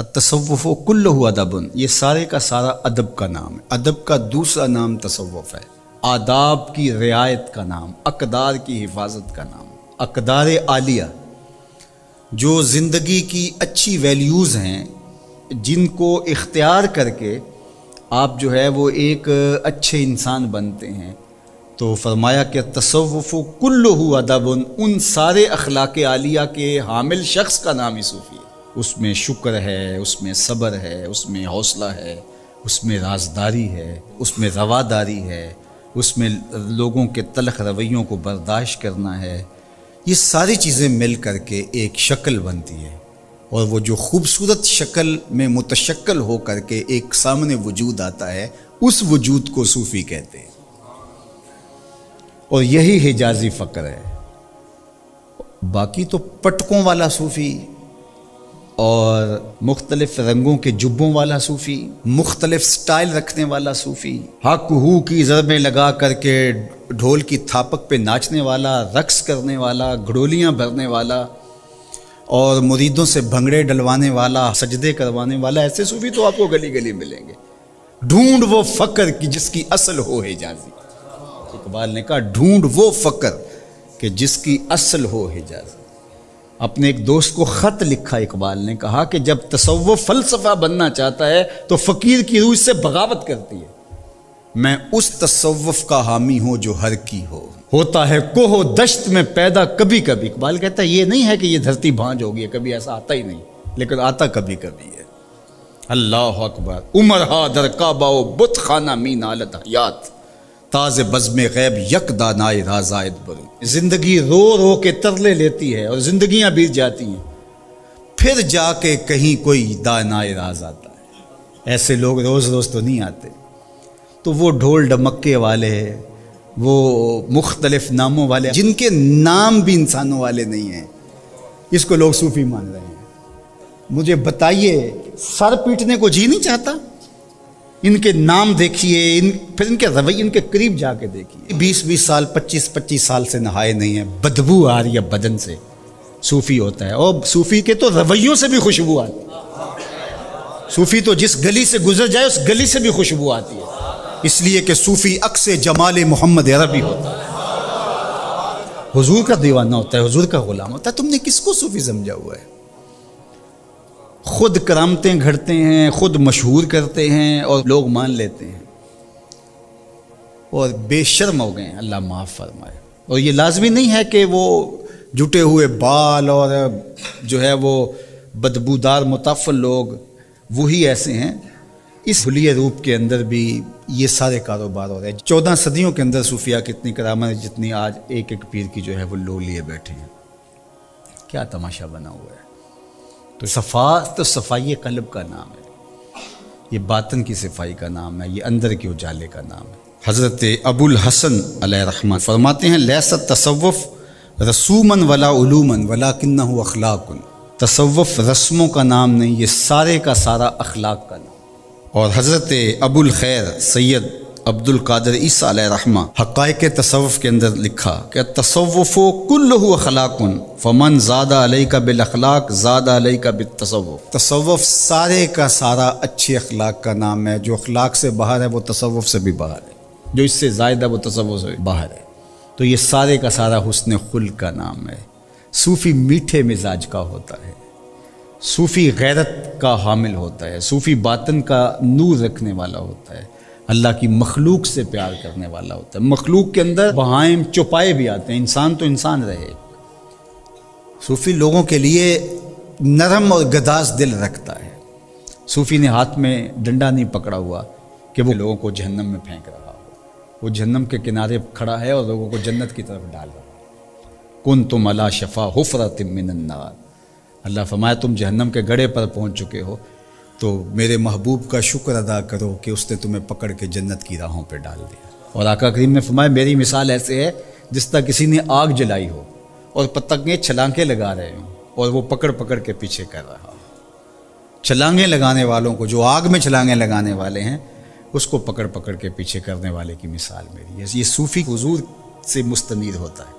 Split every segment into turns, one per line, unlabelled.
التصوف کلہ ادب، یہ سارے کا سارا ادب کا نام ہے۔ ادب کا دوسرا نام تصوف ہے، آداب کی رعایت کا نام، اقدار کی حفاظت کا نام، اقدار عالیہ، جو زندگی کی اچھی ویلیوز ہیں جن کو اختیار کر کے آپ جو ہے وہ ایک اچھے انسان بنتے ہیں۔ تو فرمایا کہ تصوف کلہ ادب، ان سارے اخلاق عالیہ کے حامل شخص کا نام ہی صوفی ہے۔ اس میں شکر ہے، اس میں صبر ہے، اس میں حوصلہ ہے، اس میں رازداری ہے، اس میں رواداری ہے، اس میں لوگوں کے تلخ رویوں کو برداشت کرنا ہے۔ یہ ساری چیزیں مل کر کے ایک شکل بنتی ہے، اور وہ جو خوبصورت شکل میں متشکل ہو کر کے ایک سامنے وجود آتا ہے، اس وجود کو صوفی کہتے ہیں، اور یہی حجازی فقر ہے۔ باقی تو پٹکوں والا صوفی اور مختلف رنگوں کے جبوں والا صوفی، مختلف سٹائل رکھنے والا صوفی، حق ہو کی ضربیں لگا کر کے ڈھول کی تھاپک پہ ناچنے والا، رقص کرنے والا، گھڑولیاں بھرنے والا، اور مریدوں سے بھنگڑے ڈلوانے والا، سجدے کروانے والا، ایسے صوفی تو آپ کو گلی گلی ملیں گے۔ ڈھونڈ وہ فقر کی جس کی اصل ہو حجازی، اقبال نے کہا ڈھونڈ وہ فقر کہ جس کی اصل ہو حجازی۔ اپنے ایک دوست کو خط لکھا اقبال نے، کہا کہ جب تصوف فلسفہ بننا چاہتا ہے تو فقیر کی روح اس سے بغاوت کرتی ہے۔ میں اس تصوف کا حامی ہوں جو ہر کی ہو، ہوتا ہے کوہ و دشت میں پیدا کبھی کبھی۔ اقبال کہتا ہے یہ نہیں ہے کہ یہ دھرتی بھانج ہوگی، کبھی ایسا آتا ہی نہیں، لیکن آتا کبھی کبھی ہے۔ اللہ اکبر، عمر ہا در کعبہ و بت خانہ می نالت حیات، تاز بزم غیب یک دانائے رازائد برو۔ زندگی رو رو کے ترلے لیتی ہے اور زندگیاں بیت جاتی ہیں، پھر جا کے کہیں کوئی دانائے راز آتا ہے۔ ایسے لوگ روز روز تو نہیں آتے۔ تو وہ ڈھول ڈمکے والے، وہ مختلف ناموں والے جن کے نام بھی انسانوں والے نہیں ہیں، اس کو لوگ صوفی مان رہے ہیں۔ مجھے بتائیے، سر پیٹنے کو جی نہیں چاہتا؟ ان کے نام دیکھیے، پھر ان کے رویے، ان کے قریب جا کے دیکھیے۔ 20 سال 25 سال سے نہائے نہیں ہیں، بدبو آ رہی ہے بدن سے، صوفی ہوتا ہے۔ اور صوفی کے تو رویوں سے بھی خوشبو آتی ہے۔ صوفی تو جس گلی سے گزر جائے اس گلی سے بھی خوشبو آتی ہے، اس لیے کہ صوفی عکس جمال محمد عربی ہوتا ہے، حضور کا دیوانہ ہوتا ہے، حضور کا غلام ہوتا ہے۔ تم نے کس کو صوفی سمجھا ہوا ہے؟ خود کرامتیں گھڑتے ہیں، خود مشہور کرتے ہیں، اور لوگ مان لیتے ہیں، اور بے شرم ہو گئے ہیں، اللہ معاف فرمائے۔ اور یہ لازمی نہیں ہے کہ وہ جٹے ہوئے بال اور جو ہے وہ بدبودار متعفن لوگ وہی ایسے ہیں۔ اس حلیہ روپ کے اندر بھی یہ سارے کاروبار ہو رہے ہیں۔ 14 صدیوں کے اندر صوفیہ کتنی کرامت، جتنی آج ایک ایک پیر کی جو ہے وہ لو لیے بیٹھے ہیں۔ کیا تماشا بنا ہوا ہے۔ تو صفات تو صفائی قلب کا نام ہے، یہ باطن کی صفائی کا نام ہے، یہ اندر کے اجالے کا نام ہے۔ حضرت ابو الحسن علیہ رحمہ فرماتے ہیں لیس التصوف رسوما ولا علوما ولکنہ اخلاق، تصوف رسموں کا نام نہیں، یہ سارے کا سارا اخلاق کا نام۔ اور حضرت ابو الخیر سید عبد القادر عیسیٰ علیہ رحمہ حقائق تصوف کے اندر لکھا کہ تصوف کلہ اخلاق فمن زاد علیک بالاخلاق زاد علیک بالتصوف۔ تصوف سارے کا سارا اچھے اخلاق کا نام ہے، جو اخلاق سے باہر ہے وہ تصوف سے بھی باہر ہے، جو اس سے زائد ہے وہ تصوف سے باہر ہے۔ تو یہ سارے کا سارا حسن خلق کا نام ہے۔ صوفی میٹھے مزاج کا ہوتا ہے، صوفی غیرت کا حامل ہوتا ہے، صوفی باطن کا نور رکھنے والا ہوتا ہے، اللہ کی مخلوق سے پیار کرنے والا ہوتا ہے۔ مخلوق کے اندر بہائم چوپائے بھی آتے ہیں، انسان تو انسان رہے۔ صوفی لوگوں کے لیے نرم اور گداز دل رکھتا ہے۔ صوفی نے ہاتھ میں ڈنڈا نہیں پکڑا ہوا کہ وہ لوگوں کو جہنم میں پھینک رہا ہو، وہ جہنم کے کنارے کھڑا ہے اور لوگوں کو جنت کی طرف ڈال رہا ہے۔ کنتم علی شفا حفرۃ من النار، اللہ فرمایا تم جہنم کے گڑھے پر پہنچ چکے ہو، تو میرے محبوب کا شکر ادا کرو کہ اس نے تمہیں پکڑ کے جنت کی راہوں پہ ڈال دیا۔ اور آقا کریم نے فرمایا میری مثال ایسے ہے جس طرح کسی نے آگ جلائی ہو اور پتنگیں چھلانگیں لگا رہے ہوں اور وہ پکڑ پکڑ کے پیچھے کر رہا ہو۔ چھلانگیں لگانے والوں کو، جو آگ میں چھلانگیں لگانے والے ہیں، اس کو پکڑ پکڑ کے پیچھے کرنے والے کی مثال میری ہے۔ یہ صوفی حضور سے مستنیر ہوتا ہے،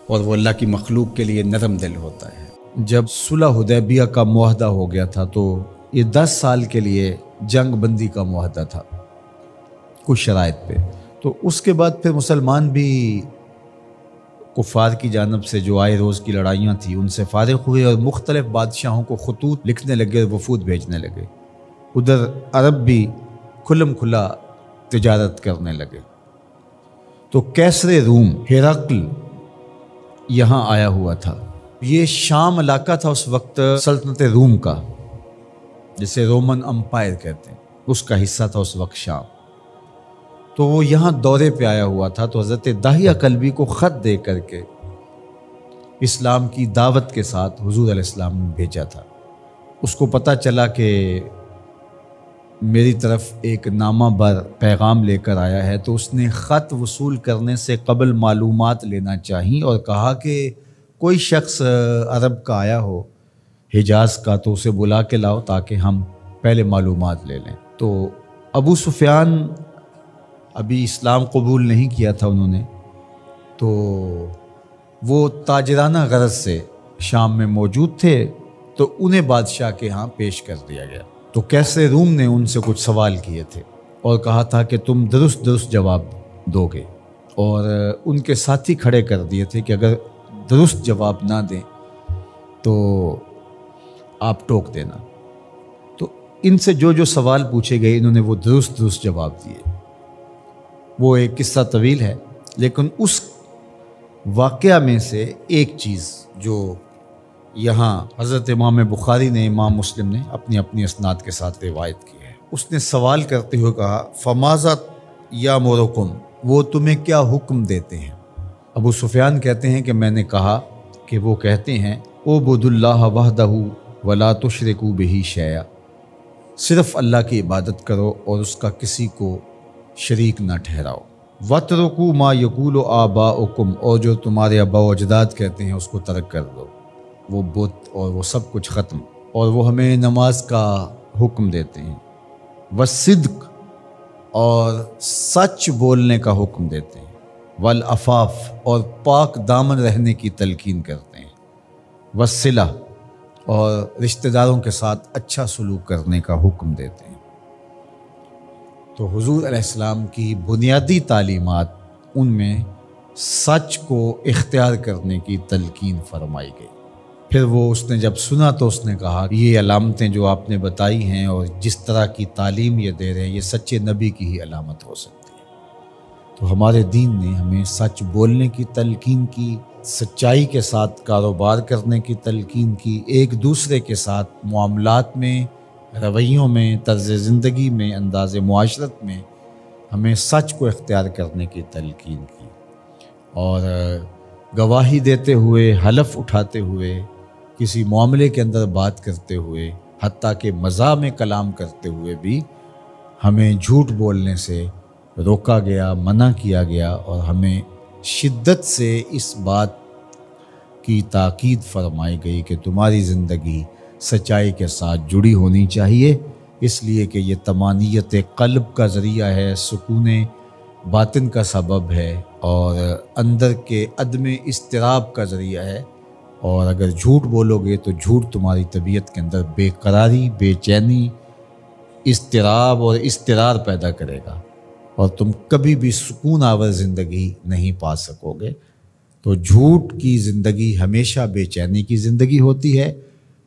اور وہ اللہ کی مخلوق کے لیے نرم دل ہوتا ہے۔ جب صلح حدیبیہ کا معاہدہ ہو گیا تھا تو یہ 10 سال کے لیے جنگ بندی کا معاہدہ تھا کچھ شرائط پہ، تو اس کے بعد پھر مسلمان بھی کفار کی جانب سے جو آئے روز کی لڑائیاں تھیں ان سے فارغ ہوئے اور مختلف بادشاہوں کو خطوط لکھنے لگے اور وفود بھیجنے لگے۔ ادھر عرب بھی کھلم کھلا تجارت کرنے لگے۔ تو کیسر روم ہرقل یہاں آیا ہوا تھا۔ یہ شام علاقہ تھا اس وقت سلطنت روم کا، جسے رومن امپائر کہتے ہیں، اس کا حصہ تھا اس وقت شام۔ تو وہ یہاں دورے پہ آیا ہوا تھا، تو حضرت داہیہ کلبی کو خط دے کر کے اسلام کی دعوت کے ساتھ حضور علیہ السلام نے بھیجا تھا۔ اس کو پتہ چلا کہ میری طرف ایک نامہ بر پیغام لے کر آیا ہے، تو اس نے خط وصول کرنے سے قبل معلومات لینا چاہیے اور کہا کہ کوئی شخص عرب کا آیا ہو حجاز کا تو اسے بلا کے لاؤ تاکہ ہم پہلے معلومات لے لیں۔ تو ابو سفیان ابھی اسلام قبول نہیں کیا تھا انہوں نے، تو وہ تاجرانہ غرض سے شام میں موجود تھے، تو انہیں بادشاہ کے ہاں پیش کر دیا گیا۔ تو کیسر روم نے ان سے کچھ سوال کیے تھے اور کہا تھا کہ تم درست جواب دو گے، اور ان کے ساتھی کھڑے کر دیے تھے کہ اگر درست جواب نہ دیں تو آپ ٹوک دینا۔ تو ان سے جو سوال پوچھے گئے انہوں نے وہ درست جواب دیے۔ وہ ایک قصہ طویل ہے، لیکن اس واقعہ میں سے ایک چیز جو یہاں حضرت امام بخاری نے، امام مسلم نے اپنی اپنی اسناد کے ساتھ روایت کی ہے، اس نے سوال کرتے ہوئے کہا فماذا یامرکم، وہ تمہیں کیا حکم دیتے ہیں؟ ابو سفیان کہتے ہیں کہ میں نے کہا کہ وہ کہتے ہیں اعبدوا اللہ وحدہ ولا تشرکوا بہ شیئا، صرف اللہ کی عبادت کرو اور اس کا کسی کو شریک نہ ٹھہراؤ۔ وَاتْرُكُوا مَا يَقُولُ آبَاؤُكُمْ، اور جو تمہارے آباء و اجداد کہتے ہیں اس کو ترک کر دو، وہ بت اور وہ سب کچھ ختم۔ اور وہ ہمیں نماز کا حکم دیتے ہیں، وَالصِّدْقِ، اور سچ بولنے کا حکم دیتے ہیں، وَالْعَفَافِ، اور پاک دامن رہنے کی تلقین کرتے ہیں، وَالصِّلَةِ، اور رشتہ داروں کے ساتھ اچھا سلوک کرنے کا حکم دیتے ہیں۔ تو حضور علیہ السلام کی بنیادی تعلیمات، ان میں سچ کو اختیار کرنے کی تلقین فرمائی گئی۔ پھر وہ اس نے جب سنا تو اس نے کہا یہ علامتیں جو آپ نے بتائی ہیں اور جس طرح کی تعلیم یہ دے رہے ہیں، یہ سچے نبی کی ہی علامت ہو سکتی ہے۔ تو ہمارے دین نے ہمیں سچ بولنے کی تلقین کی، سچائی کے ساتھ کاروبار کرنے کی تلقین کی، ایک دوسرے کے ساتھ معاملات میں، رویوں میں، طرز زندگی میں، انداز معاشرت میں ہمیں سچ کو اختیار کرنے کی تلقین کی، اور گواہی دیتے ہوئے، حلف اٹھاتے ہوئے، کسی معاملے کے اندر بات کرتے ہوئے، حتیٰ کہ مزاح میں کلام کرتے ہوئے بھی ہمیں جھوٹ بولنے سے روکا گیا، منع کیا گیا، اور ہمیں شدت سے اس بات کی تاکید فرمائی گئی کہ تمہاری زندگی سچائی کے ساتھ جڑی ہونی چاہیے، اس لیے کہ یہ طمانینت قلب کا ذریعہ ہے، سکون باطن کا سبب ہے، اور اندر کے عدم اضطراب کا ذریعہ ہے۔ اور اگر جھوٹ بولو گے تو جھوٹ تمہاری طبیعت کے اندر بے قراری، بے چینی، اضطراب اور اضطرار پیدا کرے گا، اور تم کبھی بھی سکون آور زندگی نہیں پا سکو گے۔ تو جھوٹ کی زندگی ہمیشہ بے چینی کی زندگی ہوتی ہے،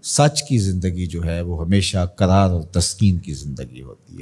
سچ کی زندگی جو ہے وہ ہمیشہ قرار اور تسکین کی زندگی ہوتی ہے۔